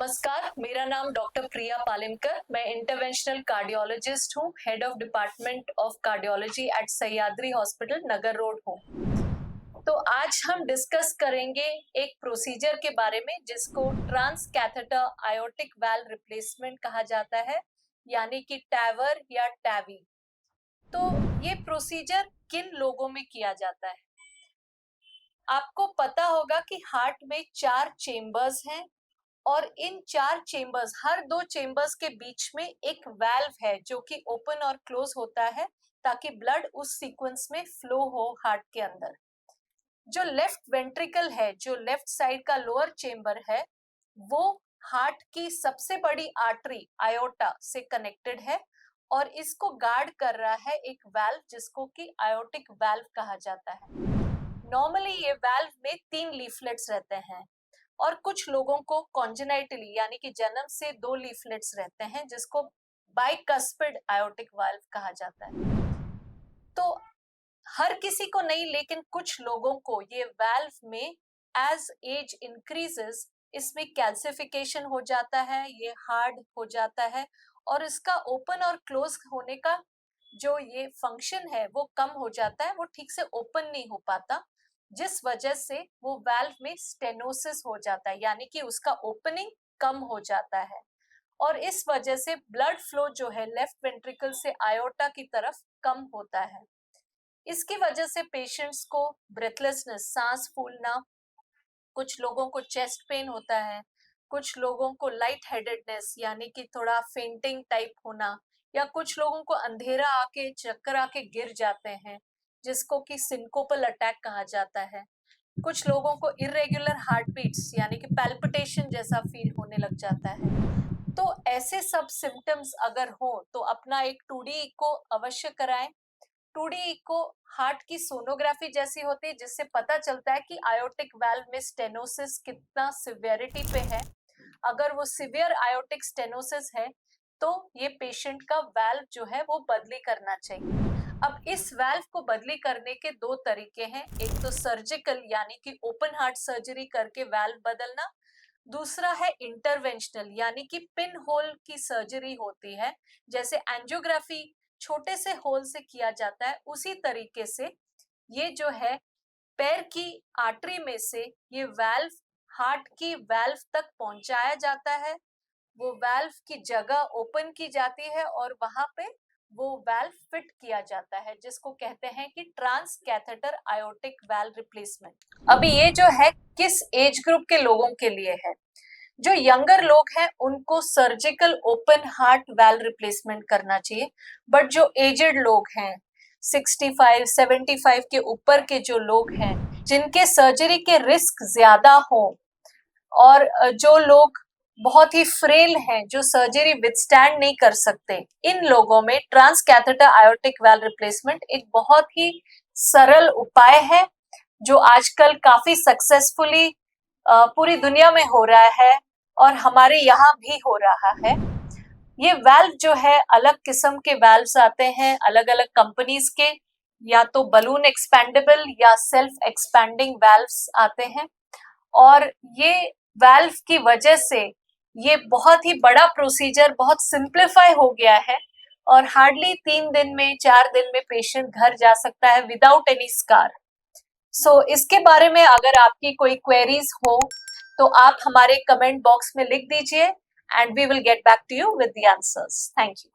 नमस्कार, मेरा नाम डॉक्टर प्रिया पालिमकर। मैं इंटरवेंशनल कार्डियोलॉजिस्ट हूँ, head of department of cardiology at Sahyadri hospital, Nagar road हूँ। तो आज हम डिस्कस करेंगे एक प्रोसीजर के बारे में जिसको transcatheter aortic valve replacement कहा जाता है, यानी कि टैवर या टैवी। तो ये प्रोसीजर किन लोगों में किया जाता है? आपको पता होगा कि हार्ट में 4 चेम्बर्स हैं और इन 4 चेम्बर्स, हर 2 चेम्बर्स के बीच में एक वाल्व है जो कि ओपन और क्लोज होता है ताकि ब्लड उस सीक्वेंस में फ्लो हो हार्ट के अंदर। जो लेफ्ट वेंट्रिकल है, जो लेफ्ट साइड का लोअर चेम्बर है, वो हार्ट की सबसे बड़ी आर्टरी आयोटा से कनेक्टेड है और इसको गार्ड कर रहा है एक वाल्व जिसको कि आयोटिक वाल्व कहा जाता है। नॉर्मली ये वाल्व में 3 लीफलेट्स रहते हैं और कुछ लोगों को कॉन्जेनाइटली यानी कि जन्म से 2 लीफलेट्स रहते हैं जिसको बाइकस्पिड आयोटिक वाल्व कहा जाता है। तो हर किसी को नहीं, लेकिन कुछ लोगों को ये वाल्व में एज एज इंक्रीजेस इसमें कैल्सिफिकेशन हो जाता है, ये हार्ड हो जाता है और इसका ओपन और क्लोज होने का जो ये फंक्शन है वो कम हो जाता है, वो ठीक से ओपन नहीं हो पाता, जिस वजह से वो वाल्व में स्टेनोसिस हो जाता है, यानी कि उसका ओपनिंग कम हो जाता है और इस वजह से ब्लड फ्लो जो है लेफ्ट वेंट्रिकल से आयोटा की तरफ कम होता है। इसकी वजह से पेशेंट्स को ब्रेथलेसनेस, सांस फूलना, कुछ लोगों को चेस्ट पेन होता है, कुछ लोगों को लाइट हेडेडनेस यानी कि थोड़ा फेंटिंग टाइप होना, या कुछ लोगों को अंधेरा आके चक्कर आके गिर जाते हैं जिसको कि सिंकोपल अटैक कहा जाता है। कुछ लोगों को इरेगुलर हार्ट बीट्स यानी कि पैल्पिटेशन जैसा फील होने लग जाता है। तो ऐसे सब सिम्टम्स अगर हो तो अपना एक 2D इको अवश्य कराएं। 2D इको हार्ट की सोनोग्राफी जैसी होती है जिससे पता चलता है कि आयोटिक वाल्व में स्टेनोसिस कितना सिवियरिटी पे है। अगर वो सिवियर आयोटिक स्टेनोसिस है तो ये पेशेंट का वाल्व जो है वो बदली करना चाहिए। अब इस वाल्व को बदली करने के 2 तरीके हैं, एक तो सर्जिकल यानी कि ओपन हार्ट सर्जरी करके वाल्व बदलना, दूसरा है इंटरवेंशनल यानी कि पिन होल की सर्जरी होती है, जैसे एंजियोग्राफी छोटे से होल से किया जाता है, उसी तरीके से ये जो है पैर की आर्टरी में से ये वाल्व हार्ट की वाल्व तक पहुंचाया जाता है। वो वाल्व की जगह ओपन की जाती है और वहां पे वो वाल्व फिट किया जाता है जिसको कहते हैं कि transcatheter aortic valve replacement. अभी ये जो है किस एज ग्रुप के लोगों के लिए है? जो यंगर लोग हैं उनको surgical open heart valve replacement करना चाहिए, बट जो एजेड लोग हैं 65 75 के ऊपर के जो लोग हैं जिनके सर्जरी के रिस्क ज्यादा हो और जो लोग बहुत ही फ्रेल हैं, जो सर्जरी विथस्टैंड नहीं कर सकते, इन लोगों में transcatheter aortic valve replacement एक बहुत ही सरल उपाय है जो आजकल काफी सक्सेसफुली पूरी दुनिया में हो रहा है और हमारे यहाँ भी हो रहा है। ये वाल्व जो है अलग किस्म के वाल्व्स आते हैं अलग अलग कंपनीज के, या तो बलून एक्सपेंडेबल या सेल्फ एक्सपैंडिंग वाल्व्स आते हैं और ये वाल्व की वजह से ये बहुत ही बड़ा प्रोसीजर बहुत सिंप्लीफाई हो गया है और हार्डली 3 दिन में 4 दिन में पेशेंट घर जा सकता है विदाउट एनी स्कार। सो इसके बारे में अगर आपकी कोई क्वेरीज हो तो आप हमारे कमेंट बॉक्स में लिख दीजिए and we will get back to you with the answers. Thank you.